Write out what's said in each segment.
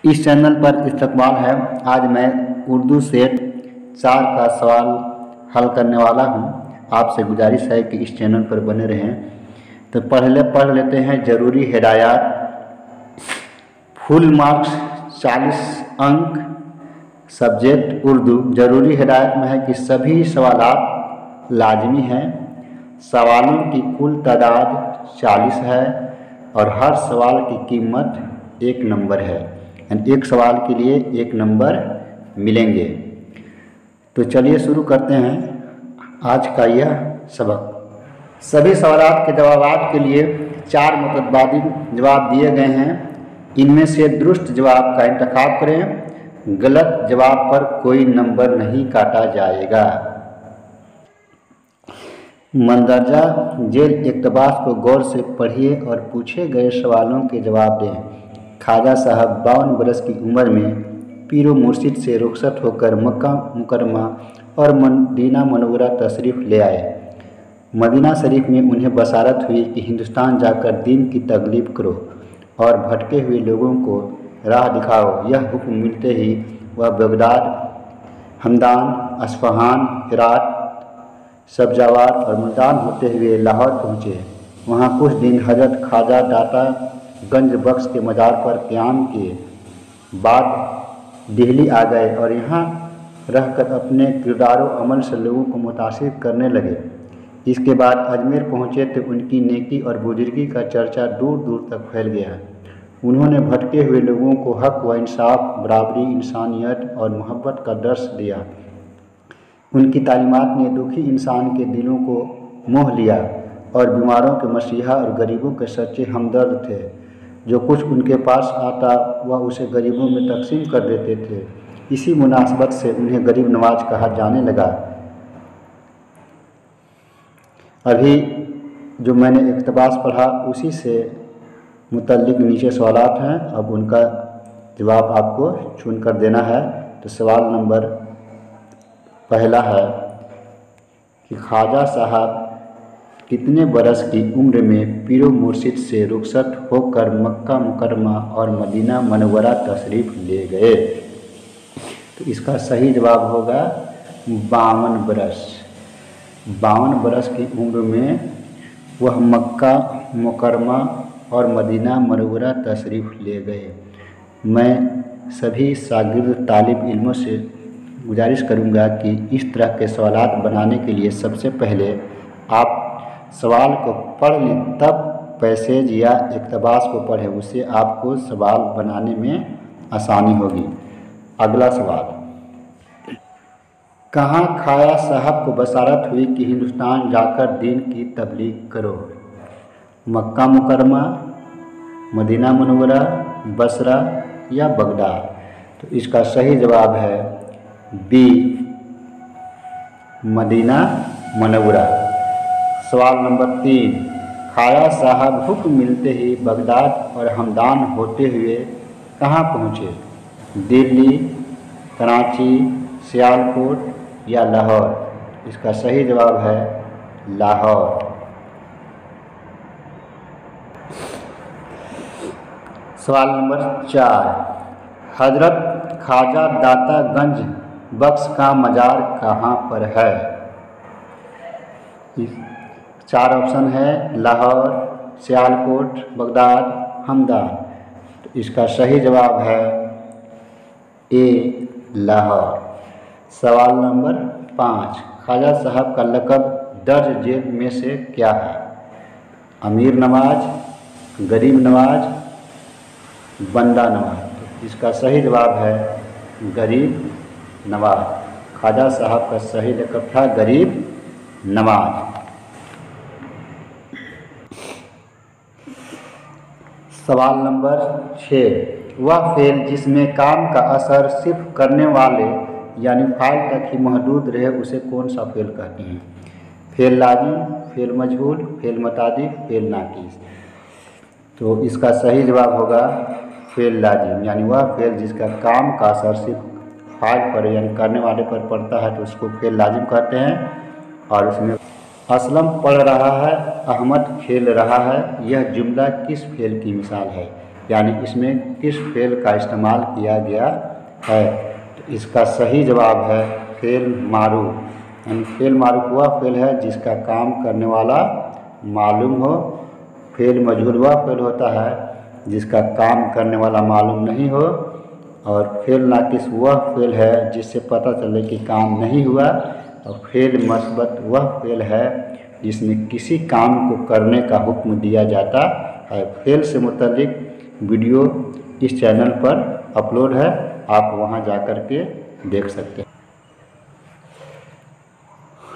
इस चैनल पर इस्तकबाल है। आज मैं उर्दू सेट 4 का सवाल हल करने वाला हूं। आपसे गुजारिश है कि इस चैनल पर बने रहें। तो पहले पढ़ लेते हैं ज़रूरी हिदायत। फुल मार्क्स 40 अंक, सब्जेक्ट उर्दू। ज़रूरी हिदायत में है कि सभी सवालात लाजमी हैं। सवालों की कुल तादाद 40 है और हर सवाल की कीमत 1 नंबर है, यानी एक सवाल के लिए 1 नंबर मिलेंगे। तो चलिए शुरू करते हैं आज का यह सबक। सभी सवालात के जवाबात के लिए 4 मुतबादिल जवाब दिए गए हैं। इनमें से दुरुस्त जवाब का इंतखाब करें। गलत जवाब पर कोई नंबर नहीं काटा जाएगा। मंदरजा जेल इक़्तिबास को गौर से पढ़िए और पूछे गए सवालों के जवाब दें। ख्वाजा साहब 52 बरस की उम्र में पीरो मुर्शिद से रुखसत होकर मक्का मुकरमा और मदीना मनव्वरा तशरीफ़ ले आए। मदीना शरीफ में उन्हें बशारत हुई कि हिंदुस्तान जाकर दीन की तबलीग करो और भटके हुए लोगों को राह दिखाओ। यह हुक्म मिलते ही वह बगदाद, हमदान, अस्फ़हान, हेरात, सब्जावार और मुल्तान होते हुए लाहौर पहुँचे। वहाँ कुछ दिन हजरत ख्वाजा दाता गंज बख्श के मज़ार पर क़याम किए। बाद दिल्ली आ गए और यहाँ रहकर अपने किरदार व अमल से लोगों को मुतासिर करने लगे। इसके बाद अजमेर पहुँचे तो उनकी नेकी और बुजुर्गी का चर्चा दूर दूर तक फैल गया। उन्होंने भटके हुए लोगों को हक़ व इंसाफ, बराबरी, इंसानियत और मोहब्बत का दर्स दिया। उनकी तालीमात ने दुखी इंसान के दिलों को मोह लिया और बीमारों के मसीहा और गरीबों के सच्चे हमदर्द थे। जो कुछ उनके पास आता वह उसे गरीबों में तकसीम कर देते थे। इसी मुनासबत से उन्हें गरीब नवाज कहा जाने लगा। अभी जो मैंने इक़्तिबास पढ़ा उसी से मुतल्लिक़ नीचे सवालात हैं। अब उनका जवाब आपको चुनकर देना है। तो सवाल नंबर पहला है कि ख्वाजा साहब कितने बरस की उम्र में पीरो मुर्शिद से रुखसत होकर मक्का मुकरमा और मदीना मनव्वरा तशरीफ़ ले गए। तो इसका सही जवाब होगा 52 बरस। 52 बरस की उम्र में वह मक्का मुकरमा और मदीना मनव्वरा तशरीफ़ ले गए। मैं सभी शागिर्द तालिब इल्मों से गुजारिश करूंगा कि इस तरह के सवालात बनाने के लिए सबसे पहले आप सवाल को पढ़ लें, तब पैसेज या इक़्तिबास को पढ़ें। उससे आपको सवाल बनाने में आसानी होगी। अगला सवाल, कहाँ ख्वाजा साहब को बशारत हुई कि हिंदुस्तान जाकर दीन की तबलीग करो? मक्का मुकरमा, मदीना मनव्वरा, बसरा या बगदाद? तो इसका सही जवाब है बी, मदीना मनव्वरा। सवाल नंबर 3, ख्वाजा साहब हुक्म मिलते ही बगदाद और हमदान होते हुए कहाँ पहुँचे? दिल्ली, कराची, सियालकोट या लाहौर? इसका सही जवाब है लाहौर। सवाल नंबर 4, हजरत ख्वाजा दाता गंज बख्श का मज़ार कहाँ पर है? 4 ऑप्शन है, लाहौर, सियालकोट, बगदाद, हमदान। तो इसका सही जवाब है ए, लाहौर। सवाल नंबर 5, ख्वाजा साहब का लक़ब दर्ज जेल में से क्या है? अमीर नवाज, गरीब नवाज, बंदा नवाज? तो इसका सही जवाब है गरीब नवाज। ख्वाजा साहब का सही लक़ब था गरीब नवाज। सवाल नंबर 6, वह फ़ेल जिसमें काम का असर सिर्फ करने वाले यानी फ़ाइल तक ही महदूद रहे उसे कौन सा फ़ेल कहते हैं? फ़ेल लाज़िम, फ़ेल मजहूल, फ़ेल मुतादिफ़, फ़ेल नाक़िस? तो इसका सही जवाब होगा फ़ेल लाज़िम, यानी वह फ़ेल जिसका काम का असर सिर्फ फ़ाइल पर यानी करने वाले पर पड़ता है तो उसको फ़ेल लाज़िम कहते हैं। और उसमें असलम पढ़ रहा है, अहमद खेल रहा है, यह जुमला किस फ़ेल की मिसाल है? यानी इसमें किस फेल का इस्तेमाल किया गया है। तो इसका सही जवाब है फेल मारूफ। यानी फेल मारूफ वह फेल है जिसका काम करने वाला मालूम हो। फेल मजहूल वह फेल होता है जिसका काम करने वाला मालूम नहीं हो। और फेल नाकिस वह फेल है जिससे पता चले कि काम नहीं हुआ। और फेल मस्बत वह फेल है जिसमें किसी काम को करने का हुक्म दिया जाता है। फेल से मुतल्लिक वीडियो इस चैनल पर अपलोड है, आप वहां जाकर के देख सकते हैं।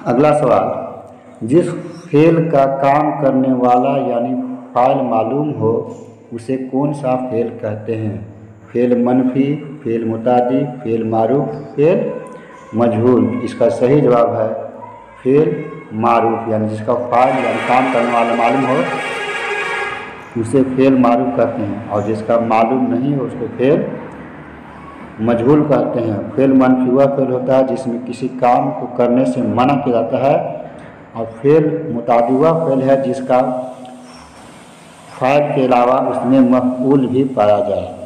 अगला सवाल, जिस फेल का काम करने वाला यानी फाइल मालूम हो उसे कौन सा फेल कहते हैं। फेल मनफी, फेल मुतादी, फेल मारूफ, फेल मजहूल। इसका सही जवाब है फेल मारूफ। यानी जिसका फाइल यानी काम करने वाला मालूम हो उसे फेल मारूफ कहते हैं, और जिसका मालूम नहीं हो उसको फेल मजहूल कहते हैं। फेल मनफी वह फेल होता है जिसमें किसी काम को करने से मना किया जाता है। और फेल मुतादी वह फेल है जिसका फाइल के अलावा उसमें मफऊल भी पाया जाए।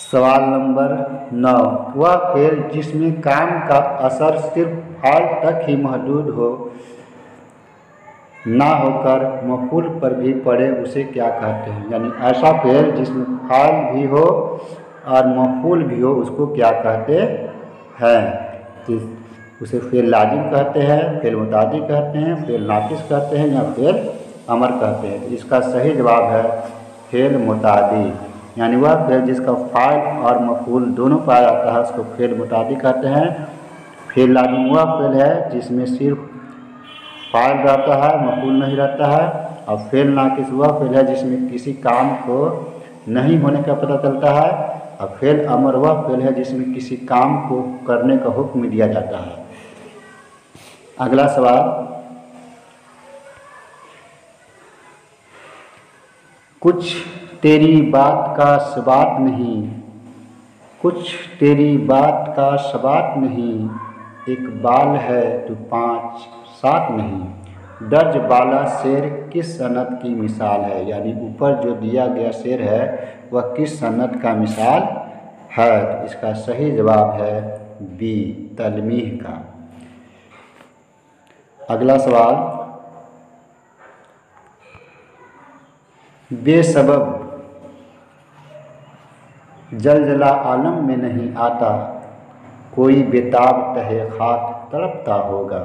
सवाल नंबर 9, वह फेल जिसमें काम का असर सिर्फ फाइल तक ही महदूद हो, ना होकर मफूल पर भी पड़े, उसे क्या कहते हैं। यानी ऐसा फेल जिसमें फाइल भी हो और मफूल भी हो उसको क्या कहते हैं। तो उसे फेल लाजिम कहते हैं, फेल मुतादी कहते हैं, फेल नाकिस कहते हैं या फेल अमर कहते हैं। तो इसका सही जवाब है फेल मुतादी। यानी वह फेल जिसका फाइल और मफूल दोनों पाया जाता है उसको फेल मुतादी कहते हैं। फेल लाजिम वह फेल है जिसमें सिर्फ फाइल रहता है, मफूल नहीं रहता है। और फेल नाकिस वह फेल है जिसमें किसी काम को नहीं होने का पता चलता है। और फेल अमर वह फेल है जिसमें किसी काम को करने का हुक्म दिया जाता है। अगला सवाल, कुछ तेरी बात का सबात नहीं, कुछ तेरी बात का सबात नहीं, एक बाल है तो 5 7 नहीं। दर्ज बाला शेर किस सनद की मिसाल है। यानी ऊपर जो दिया गया शेर है वह किस सनद का मिसाल है। तो इसका सही जवाब है बी, तलमीह का। अगला सवाल, बेसबब जलजला आलम में नहीं आता, कोई बेताब तहे खाक तड़पता होगा।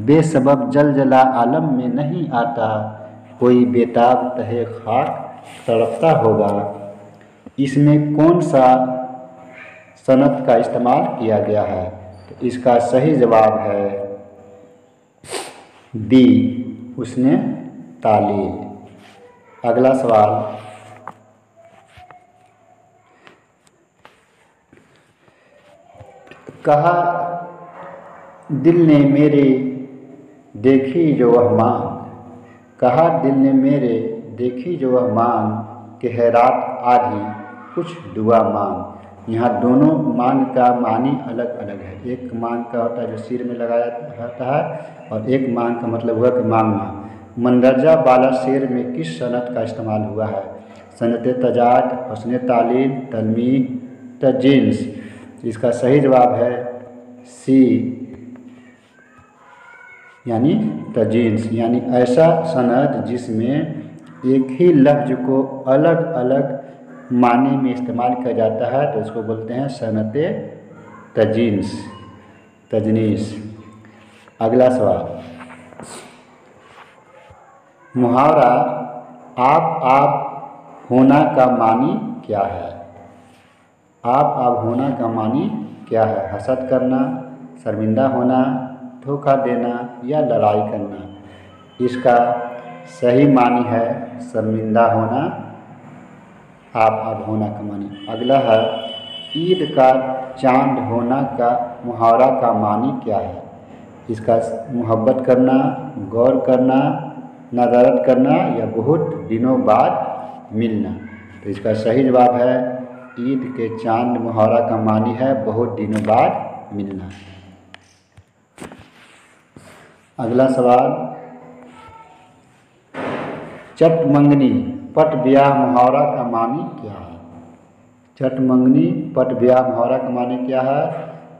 बेसबब जलजला आलम में नहीं आता, कोई बेताब तहे खाक तड़पता होगा। इसमें कौन सा सनद का इस्तेमाल किया गया है। तो इसका सही जवाब है बी, उसने तालील। अगला सवाल, कहा दिल ने मेरे देखी जो वह मांग, कहा दिल ने मेरे देखी जो वह मांग, कि है रात आधी कुछ दुआ मांग। यहाँ दोनों मांग का मानी अलग अलग है। एक मांग का होता है जो सिर में लगाया जाता है, और एक मांग का मतलब हुआ कि मांगना। मंदरजा बाला शेर में किस सनद का इस्तेमाल हुआ है। सनत तजाद, हस्न तालील, तलमीह, तजीन्स। इसका सही जवाब है सी, यानी तजीन्स। यानी ऐसा सनद जिसमें एक ही लफ्ज़ को अलग अलग माने में इस्तेमाल किया जाता है तो इसको बोलते हैं सनत तजीन्स, तजनीस। अगला सवाल, मुहावरा आप होना का मानी क्या है। आप होना का मानी क्या है। हसद करना, शर्मिंदा होना, धोखा देना या लड़ाई करना। इसका सही मानी है शर्मिंदा होना, आप होना का मानी। अगला है, ईद का चांद होना का मुहावरा का मानी क्या है। इसका मोहब्बत करना, गौर करना, नज़ारत करना या बहुत दिनों बाद मिलना। तो इसका सही जवाब है ईद के चांद मुहावरा का मानी है बहुत दिनों बाद मिलना। अगला सवाल, चट मंगनी पट ब्याह मुहावरा का मानी क्या है? चट मंगनी पट ब्याह मुहावरा का मानी क्या है?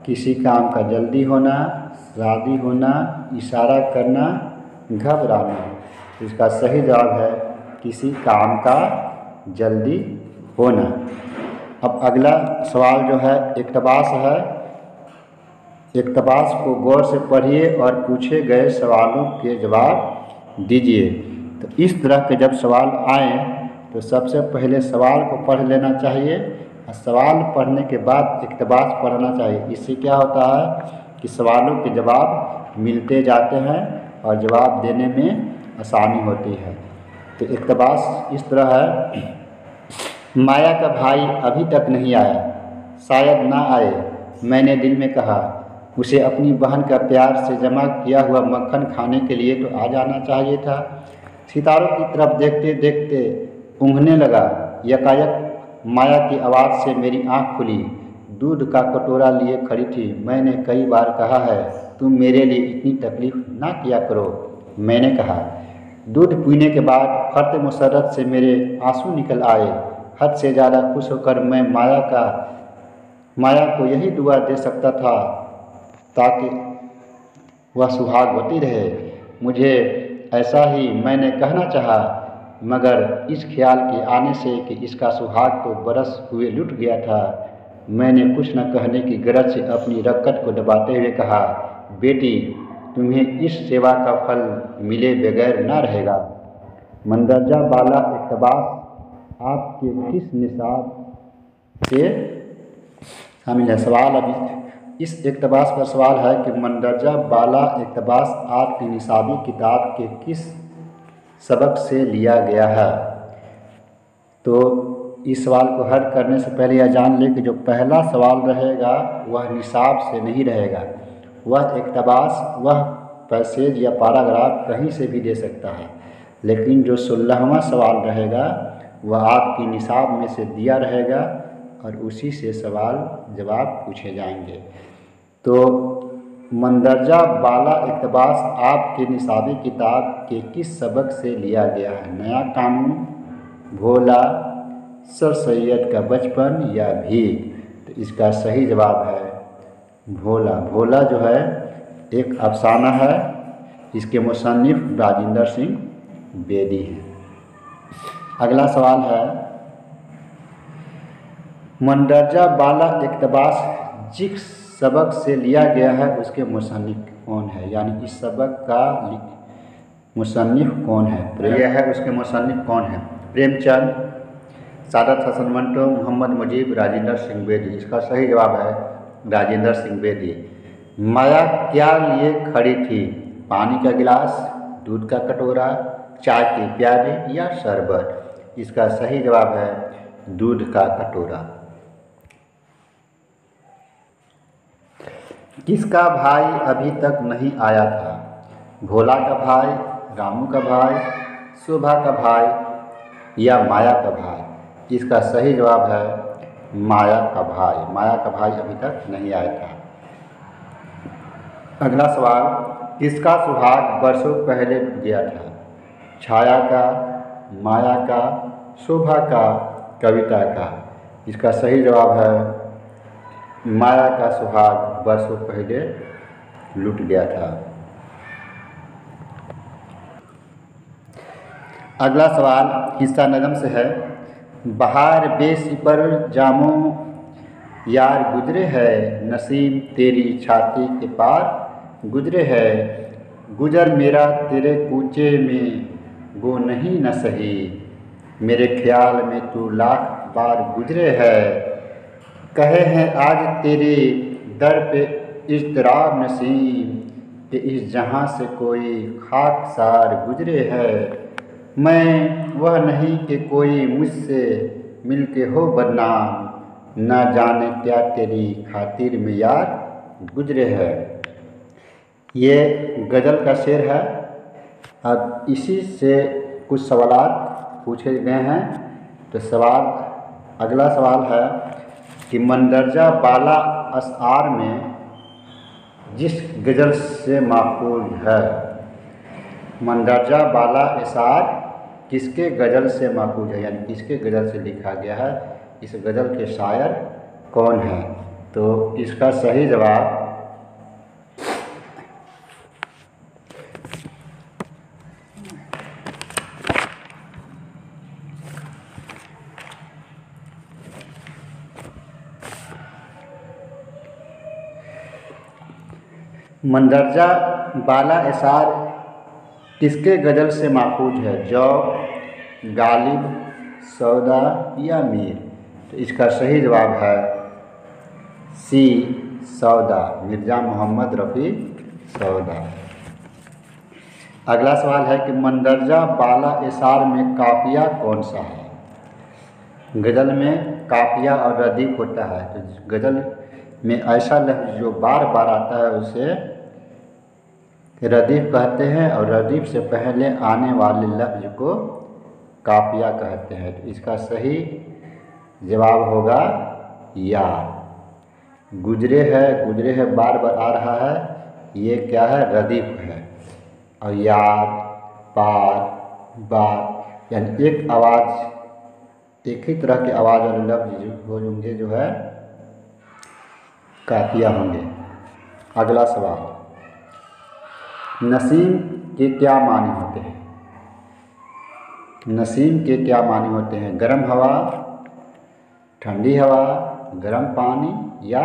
किसी काम का जल्दी होना, शादी होना, इशारा करना, घबराना। इसका सही जवाब है किसी काम का जल्दी होना। अब अगला सवाल जो है इक़्तिबास है। इक़्तिबास को गौर से पढ़िए और पूछे गए सवालों के जवाब दीजिए। तो इस तरह के जब सवाल आएँ तो सबसे पहले सवाल को पढ़ लेना चाहिए और सवाल पढ़ने के बाद इक़्तिबास पढ़ना चाहिए। इससे क्या होता है कि सवालों के जवाब मिलते जाते हैं और जवाब देने में आसानी होती है। तो इक़्तिबास इस तरह है। माया का भाई अभी तक नहीं आया, शायद ना आए, मैंने दिल में कहा। उसे अपनी बहन का प्यार से जमा किया हुआ मक्खन खाने के लिए तो आ जाना चाहिए था। सितारों की तरफ देखते देखते ऊँघने लगा। यकायक माया की आवाज़ से मेरी आँख खुली। दूध का कटोरा लिए खड़ी थी। मैंने कई बार कहा है तुम मेरे लिए इतनी तकलीफ़ ना किया करो। मैंने कहा। दूध पीने के बाद फर्त मुसर्रत से मेरे आंसू निकल आए। हद से ज़्यादा खुश होकर मैं माया को यही दुआ दे सकता था ताकि वह सुहागवती रहे। मुझे ऐसा ही मैंने कहना चाहा, मगर इस ख्याल के आने से कि इसका सुहाग तो बरस हुए लुट गया था, मैंने कुछ न कहने की गरज से अपनी रक्कत को दबाते हुए कहा, बेटी तुम्हें इस सेवा का फल मिले बगैर न रहेगा। मंदरजा बाला इक़्तिबास आपके किस निसाब से शामिल है? सवाल अभी इस इक़्तिबास पर सवाल है कि मंदरजा बाला इक़्तिबास आपकी निसाबी किताब के किस सबक से लिया गया है? तो इस सवाल को हल करने से पहले यह जान लें कि जो पहला सवाल रहेगा वह निसाब से नहीं रहेगा। वह इक़्तिबास वह पैसेज या पैराग्राफ कहीं से भी दे सकता है, लेकिन जो 16वां सवाल रहेगा वह आपकी निसाब में से दिया रहेगा और उसी से सवाल जवाब पूछे जाएंगे। तो मंदरजा बाला इक़्तिबास आपके निसाबी किताब के किस सबक से लिया गया है? नया कानून, भोला, सर सैयद का बचपन या भीख? तो इसका सही जवाब है भोला। भोला जो है एक अफसाना है। इसके मुसन्निफ़ राजेंद्र सिंह बेदी हैं। अगला सवाल है मंदरजा बाला इक़्तिबास जिस सबक से लिया गया है उसके मुसन्निफ़ कौन है? यानी इस सबक का मुसन्निफ़ कौन है? यह है उसके मुसन्निफ़ कौन है? प्रेमचंद, सादत हसन मंटो, मोहम्मद मुजीब, राजेंद्र सिंह बेदी। इसका सही जवाब है राजेंद्र सिंह बेदी। माया क्या लिए खड़ी थी? पानी का गिलास, दूध का कटोरा, चाय के प्याले या शरबत? इसका सही जवाब है दूध का कटोरा। किसका भाई अभी तक नहीं आया था? भोला का भाई, रामू का भाई, शोभा का भाई या माया का भाई? इसका सही जवाब है माया का भाई। माया का भाई अभी तक नहीं आया था। अगला सवाल किसका सुहाग बरसों पहले गया था? छाया का, माया का, शोभा का, कविता का? इसका सही जवाब है माया का सुहाग बरसों पहले लुट गया था। अगला सवाल हिस्सा नज़म से है। बहार बेसी पर जामो यार गुजरे है, नसीम तेरी छाती के पार गुजरे है। गुजर मेरा तेरे कूचे में वो नहीं न सही, मेरे ख्याल में तू लाख बार गुजरे है। कहे हैं आज तेरे दर पे इज़्तिराब नसीम कि इस जहां से कोई खाकसार गुजरे है। मैं वह नहीं कि कोई मुझसे मिल के हो बदनाम, ना जाने क्या तेरी खातिर में यार गुजरे है। ये गज़ल का शेर है। अब इसी से कुछ सवालात पूछे गए हैं। तो अगला सवाल है कि मंदरजा बाला अशआर में जिस गज़ल से माक़ूल है। मंदरजा बाला अशआर किसके गज़ल से माखूज है, यानी किसके गज़ल से लिखा गया है, इस गज़ल के शायर कौन है। तो इसका सही जवाब मंदरजा बाला एसार किसके गज़ल से माखूज है, जौब, गालिब, सौदा या मीर। तो इसका सही जवाब है सी, सौदा, मिर्ज़ा मोहम्मद रफ़ी सौदा। अगला सवाल है कि मंदरजा बाला एसार में काफ़िया कौन सा है। गज़ल में काफ़िया और रदीफ होता है, तो गज़ल में ऐसा लफ्ज़ जो बार बार आता है उसे रदीफ कहते हैं, और रदीफ से पहले आने वाले लफ्ज़ को काफ़िया कहते हैं। तो इसका सही जवाब होगा यार। गुजरे है बार बार आ रहा है, ये क्या है, रदीफ है। और यार, पार, बार, यानी एक आवाज़, एक ही तरह के आवाज़ वाले लफ्ज़ होंगे जो है काफ़िया होंगे। अगला सवाल, नसीम के क्या मानी होते हैं। नसीम के क्या मानी होते हैं, गर्म हवा, ठंडी हवा, गर्म पानी या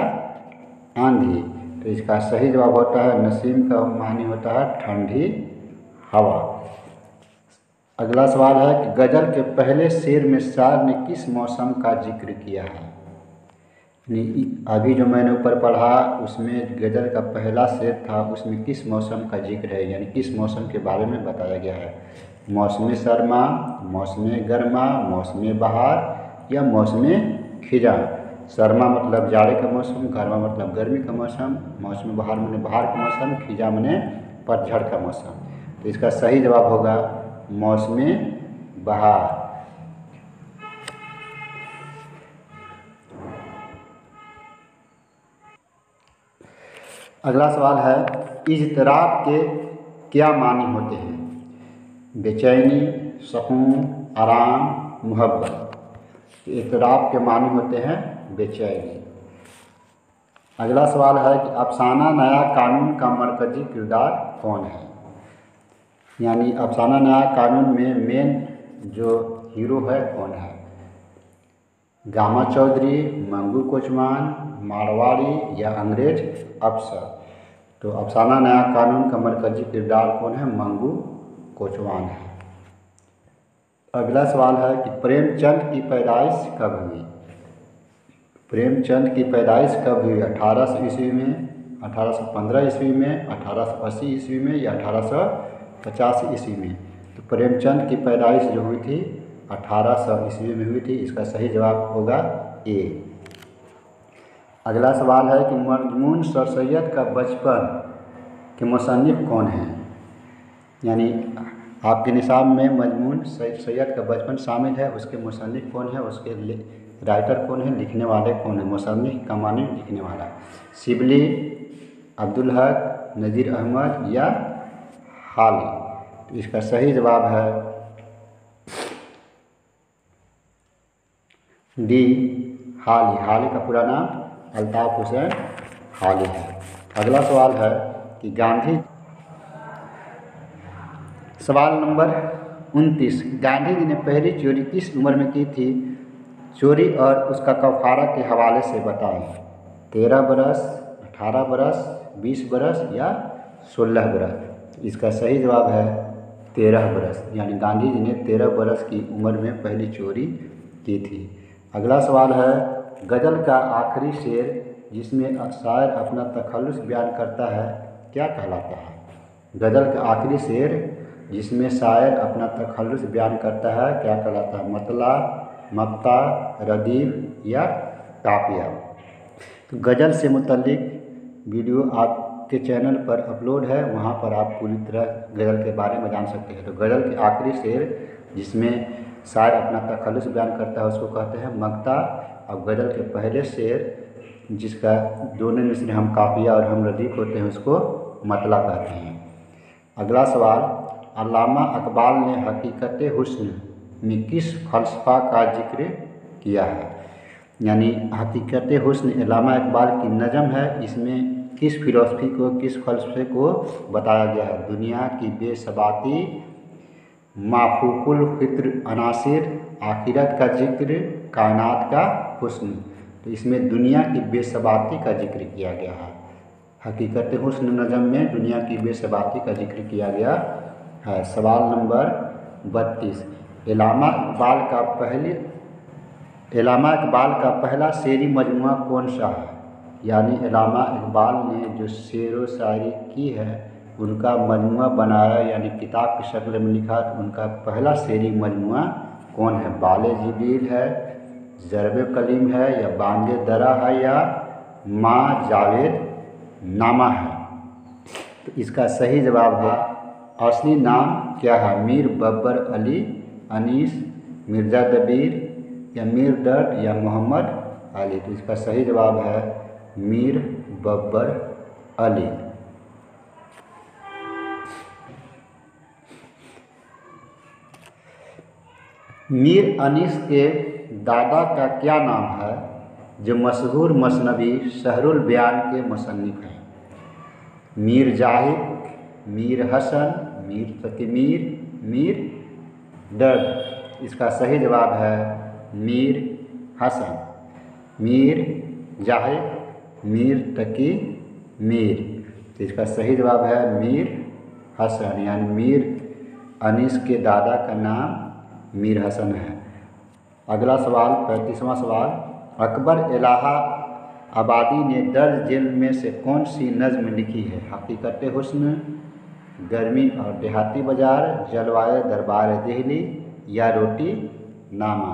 आंधी। तो इसका सही जवाब होता है नसीम का मानी होता है ठंडी हवा। अगला सवाल है कि गज़ल के पहले शेर में शायर ने किस मौसम का जिक्र किया है। अभी जो मैंने ऊपर पढ़ा उसमें गज़ल का पहला शेर था, उसमें किस मौसम का जिक्र है, यानी किस मौसम के बारे में बताया गया है। मौसम सरमा, मौसम गर्मा, मौसम बहार या मौसम खिजा। सरमा मतलब जाड़े का मौसम, गर्मा मतलब गर्मी का मौसम, मौसम बहार माने बहार का मौसम, खिजा माने पतझड़ का मौसम। तो इसका सही जवाब होगा मौसम बहार। अगला सवाल है, इज़्तिराब के क्या मानी होते हैं। बेचैनी, सुकून, आराम, मोहब्बत। इज़्तिराब के मानी होते हैं बेचैनी। अगला सवाल है कि अफसाना नया कानून का मरकज़ी किरदार कौन है। यानी अफसाना नया कानून में मेन जो हीरो है कौन है। गामा चौधरी, मंगू कोचवान, मारवाड़ी या अंग्रेज अफसर। तो अफसाना नया कानून का मरकज़ी किरदार कौन है, मंगू कोचवान है। अगला सवाल है कि प्रेमचंद की पैदाइश कब हुई। प्रेमचंद की पैदाइश कब हुई, 1800 ईस्वी में, 1815 ईस्वी में, 1880 ईस्वी में या 1850 ईस्वी में। तो प्रेमचंद की पैदाइश जो हुई थी 1800 ईस्वी में हुई थी। इसका सही जवाब होगा ए। अगला सवाल है कि मजमून सर सैयद का बचपन के मुसन्निफ कौन हैं। यानी आपके निसाब में मजमून सर सैयद का बचपन शामिल है, उसके मुसन्निफ कौन है, उसके राइटर कौन है, लिखने वाले कौन है। मुसन्निफ का माने लिखने वाला, शिबली, अब्दुल हक, नज़ीर अहमद या हाली। तो इसका सही जवाब है डी, हाली। हाली का पूरा नाम अल्ताफ़ हुसैन हाली है। अगला सवाल है कि गांधी, सवाल नंबर 29, गांधी जी ने पहली चोरी किस उम्र में की थी। चोरी और उसका कफारा के हवाले से बताएं। 13 बरस, 18 बरस, 20 बरस या 16 बरस। इसका सही जवाब है 13 बरस, यानी गांधी जी ने 13 बरस की उम्र में पहली चोरी की थी। अगला सवाल है, गज़ल का आखिरी शेर जिसमें शायर अपना तखल्लुस बयान करता है क्या कहलाता है। गज़ल का आखिरी शेर जिसमें शायर अपना तखल्लुस बयान करता है क्या कहलाता है। मतला, मक्ता, रदीफ या काफ़िया। तो गज़ल से मुतल्लिक वीडियो आपके चैनल पर अपलोड है, वहाँ पर आप पूरी तरह गज़ल के बारे में जान सकते हैं। तो गज़ल के आखिरी शेर जिसमें शायर अपना तखल्लुस बयान करता है उसको कहते हैं मक्ता, और गज़ल के पहले शेर जिसका दोनों में हम काफ़िया और हम रदीफ होते हैं उसको मतला कहते हैं। अगला सवाल, अल्लामा इकबाल ने हकीकत हुस्न में किस फ़लसफ़ा का जिक्र किया है? यानी हकीकत हुस्न अल्लामा इकबाल की नज़म है, इसमें किस फ़िलॉसफ़ी को, किस फ़लसफ़े को बताया गया है? दुनिया की बेसबाती, माफूकुल फ़ित्र अनासिर, आखिरत का जिक्र, कायनात का हुस्न। तो इसमें दुनिया की बेसबाती का जिक्र किया गया है। हकीकत हुस्न नज़म में दुनिया की बेसबाती का जिक्र किया गया है। सवाल नंबर 32, अल्लामा इकबाल का पहला शेरी मजमुआ कौन सा है? यानी अल्लामा इकबाल ने जो शेर व शायरी की है उनका मजमुआ बनाया, यानी किताब की शक्ल में लिखा, तो उनका पहला शेरी मजमुआ कौन है? बाले जिब्रील है, ज़रब कलीम है, या बांगे दरा है, या माँ जावेद नामा है? तो इसका सही जवाब है, असली नाम क्या है? मीर बब्बर अली अनीस, मिर्ज़ा दबीर, या मीर दर्द, या मोहम्मद अली? तो इसका सही जवाब है मीर बब्बर अली। मीर अनीस के दादा का क्या नाम है जो मशहूर मसनवी शहरुल बयान के मुसन्निफ हैं? मीर जाहिद, मीर हसन, मीर तकीमीर, मीर दर्द? इसका सही जवाब है मीर हसन। मीर जाहिद, मीर तकी मीर। तो इसका सही जवाब है मीर हसन, यानी मीर अनीस के दादा का नाम मीर हसन है। अगला सवाल 35वां सवाल, अकबर इलाहाबादी ने दर्ज जेल में से कौन सी नज़्म लिखी है? हकीकत हुस्न, गर्मी और देहाती बाज़ार, जलवाए दरबार दिल्ली, या रोटी नामा?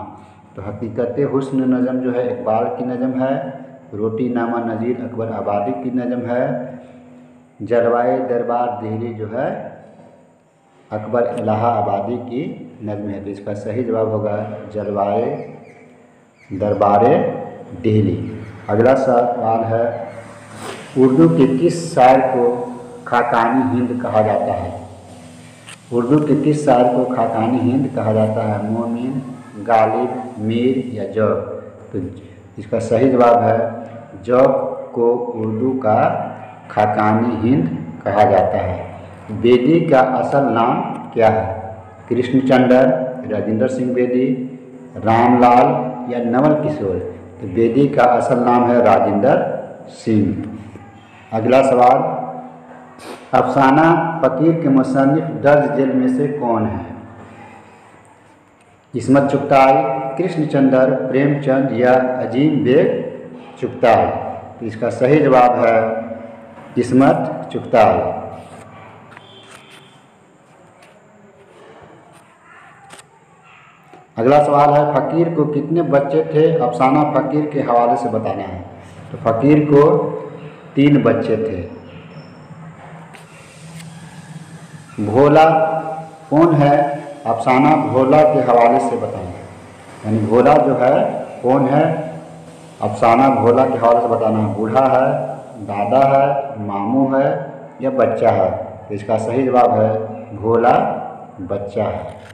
तो हकीकत हुस्न नज़म जो है इकबाल की नज़म है, रोटी नामा नज़ीर अकबर आबादी की नज़म है, जलवाए दरबार दिल्ली जो है अकबर इलाहाबादी की नज़म है। तो इसका सही जवाब होगा जलवाए दरबार दिल्ली। अगला सवाल है, उर्दू के किस शायर को खाकानी हिंद कहा जाता है? उर्दू के किस शायर को खाकानी हिंद कहा जाता है? मोमिन, गालिब, मीर, या जौक? तो इसका सही जवाब है जौक को उर्दू का खाकानी हिंद कहा जाता है। बेदी का असल नाम क्या है? कृष्णचंद्र, राजेंद्र सिंह बेदी, रामलाल, या नवल किशोर? तो बेदी का असल नाम है राजेंद्र सिंह। अगला सवाल, अफसाना फ़कीर के मुसन्निफ दर्ज जेल में से कौन है? इस्मत चुगताई, कृष्णचंद्र, प्रेमचंद, या अजीम बेग चुगताई? तो इसका सही जवाब है इस्मत चुगताई। अगला सवाल है, फ़कीर को कितने बच्चे थे? अफसाना फ़कीर के हवाले से बताना है। तो फ़कीर को 3 बच्चे थे। भोला कौन है? अफसाना भोला के हवाले से बताना है, यानी भोला जो है कौन है? अफसाना भोला के हवाले से बताना है। बूढ़ा है, दादा है, मामू है, या बच्चा है? तो इसका सही जवाब है भोला बच्चा है।